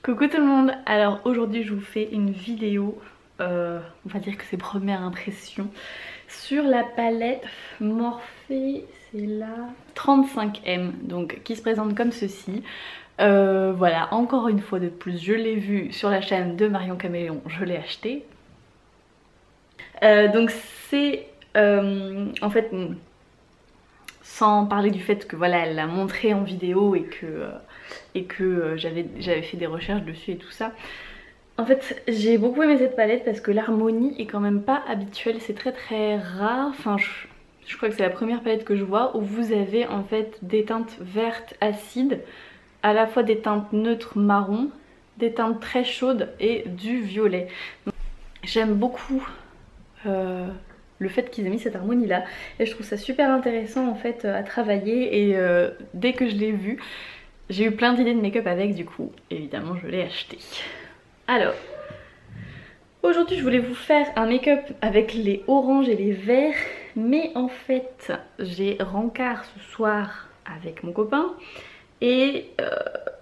Coucou tout le monde, alors aujourd'hui je vous fais une vidéo, on va dire que c'est première impression, sur la palette Morphe, c'est la 35M, donc qui se présente comme ceci. Voilà, encore une fois de plus, je l'ai vue sur la chaîne de Marion Caméléon, je l'ai acheté. Donc c'est en fait, sans parler du fait que voilà, elle l'a montré en vidéo et que j'avais fait des recherches dessus et tout ça. En fait, j'ai beaucoup aimé cette palette parce que l'harmonie est quand même pas habituelle, c'est très rare. Enfin, je crois que c'est la première palette que je vois où vous avez en fait des teintes vertes acides, à la fois des teintes neutres marron, des teintes très chaudes et du violet. J'aime beaucoup le fait qu'ils aient mis cette harmonie là et je trouve ça super intéressant en fait à travailler et dès que je l'ai vu j'ai eu plein d'idées de make-up avec, du coup évidemment je l'ai acheté. Alors aujourd'hui je voulais vous faire un make-up avec les oranges et les verts, mais en fait j'ai rencard ce soir avec mon copain et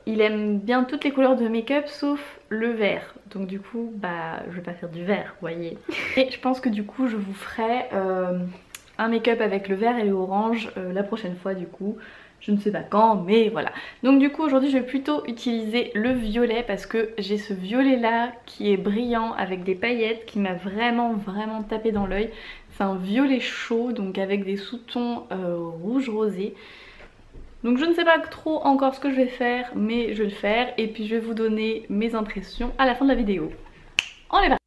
il aime bien toutes les couleurs de make-up sauf le vert, donc du coup bah je vais pas faire du vert, vous voyez. Et je pense que du coup je vous ferai un make-up avec le vert et le orange la prochaine fois, du coup je ne sais pas quand, mais voilà. Donc du coup aujourd'hui je vais plutôt utiliser le violet parce que j'ai ce violet là qui est brillant avec des paillettes qui m'a vraiment tapé dans l'œil. C'est un violet chaud, donc avec des sous-tons rouge rosé. Donc je ne sais pas trop encore ce que je vais faire, mais je vais le faire et puis je vais vous donner mes impressions à la fin de la vidéo. On est parti.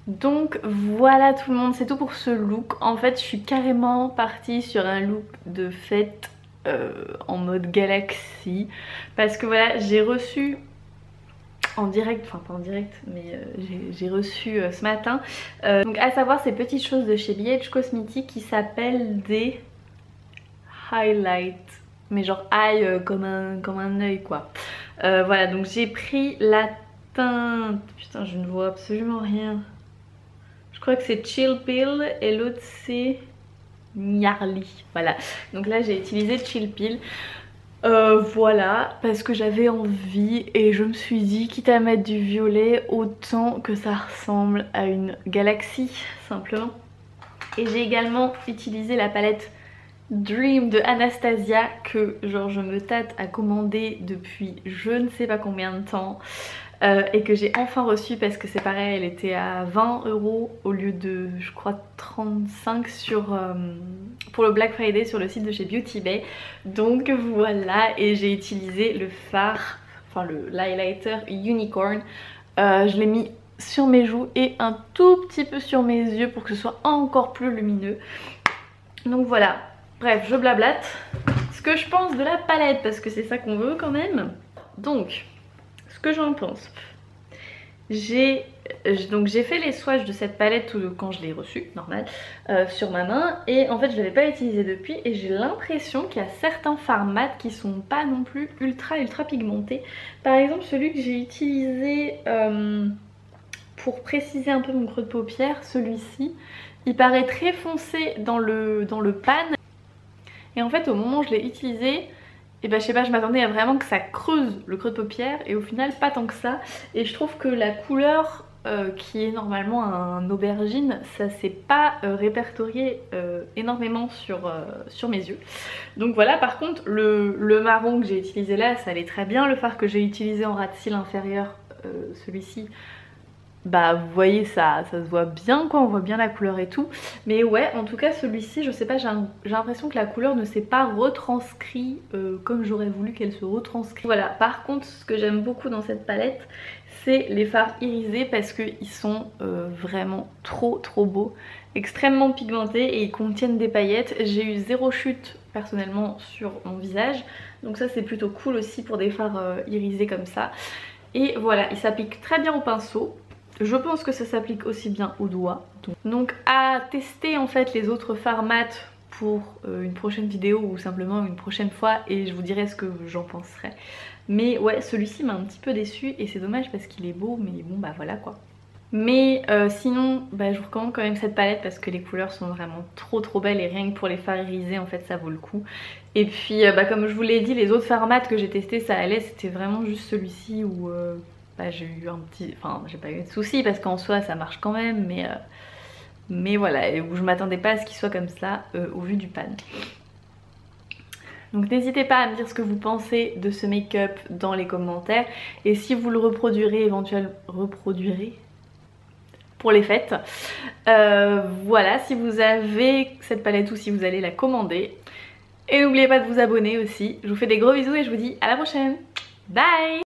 Donc voilà tout le monde, c'est tout pour ce look. En fait je suis carrément partie sur un look de fête en mode galaxie. Parce que voilà, j'ai reçu en direct, enfin pas en direct, mais j'ai reçu ce matin. Donc à savoir ces petites choses de chez BH Cosmetics qui s'appellent des highlights. Mais genre eye comme un œil quoi. Voilà, donc j'ai pris la teinte... Putain, je ne vois absolument rien. Je crois que c'est Chill Pill et l'autre c'est Gnarly. Voilà, donc là j'ai utilisé Chill Pill. Voilà, parce que j'avais envie et je me suis dit, quitte à mettre du violet, autant que ça ressemble à une galaxie, simplement. Et j'ai également utilisé la palette Dream de Anastasia que genre je me tâte à commander depuis je ne sais pas combien de temps. Et que j'ai enfin reçue parce que c'est pareil, elle était à 20 € au lieu de je crois 35 pour le Black Friday sur le site de chez Beauty Bay. Donc voilà, et j'ai utilisé le fard, enfin l'highlighter Unicorn. Je l'ai mis sur mes joues et un tout petit peu sur mes yeux pour que ce soit encore plus lumineux. Donc voilà, bref, je blablate ce que je pense de la palette parce que c'est ça qu'on veut quand même. Donc ce que j'en pense, j'ai fait les swatchs de cette palette quand je l'ai reçue, normal, sur ma main, et en fait je l'avais pas utilisée depuis et j'ai l'impression qu'il y a certains fards mat qui sont pas non plus ultra pigmentés. Par exemple celui que j'ai utilisé pour préciser un peu mon creux de paupière, celui-ci, il paraît très foncé dans le pan, et en fait au moment où je l'ai utilisé, et bah je sais pas, je m'attendais à vraiment que ça creuse le creux de paupière et au final pas tant que ça. Et je trouve que la couleur qui est normalement un aubergine, ça s'est pas répertorié énormément sur mes yeux. Donc voilà, par contre le marron que j'ai utilisé là, ça allait très bien. Le fard que j'ai utilisé en ras de cils inférieur, celui-ci, bah vous voyez ça se voit bien quoi, on voit bien la couleur et tout. Mais ouais, en tout cas celui-ci, je sais pas, j'ai l'impression que la couleur ne s'est pas retranscrite comme j'aurais voulu qu'elle se retranscrite. Voilà, par contre ce que j'aime beaucoup dans cette palette, c'est les fards irisés parce qu'ils sont vraiment trop beaux, extrêmement pigmentés et ils contiennent des paillettes. J'ai eu zéro chute personnellement sur mon visage, donc ça c'est plutôt cool aussi pour des fards irisés comme ça. Et voilà, ils s'appliquent très bien au pinceau. Je pense que ça s'applique aussi bien aux doigts. Donc à tester en fait les autres fards mat pour une prochaine vidéo ou simplement une prochaine fois et je vous dirai ce que j'en penserai. Mais ouais, celui-ci m'a un petit peu déçue et c'est dommage parce qu'il est beau, mais bon bah voilà quoi. Mais sinon bah, je vous recommande quand même cette palette parce que les couleurs sont vraiment trop belles et rien que pour les fards irisés en fait ça vaut le coup. Et puis bah, comme je vous l'ai dit, les autres fards mat que j'ai testé ça allait, c'était vraiment juste celui-ci où bah, j'ai eu un petit... Enfin j'ai pas eu de soucis parce qu'en soi ça marche quand même, mais voilà, et où je m'attendais pas à ce qu'il soit comme ça au vu du pan. Donc n'hésitez pas à me dire ce que vous pensez de ce make-up dans les commentaires et si vous le reproduirez éventuellement pour les fêtes. Voilà, si vous avez cette palette ou si vous allez la commander. Et n'oubliez pas de vous abonner aussi. Je vous fais des gros bisous et je vous dis à la prochaine. Bye!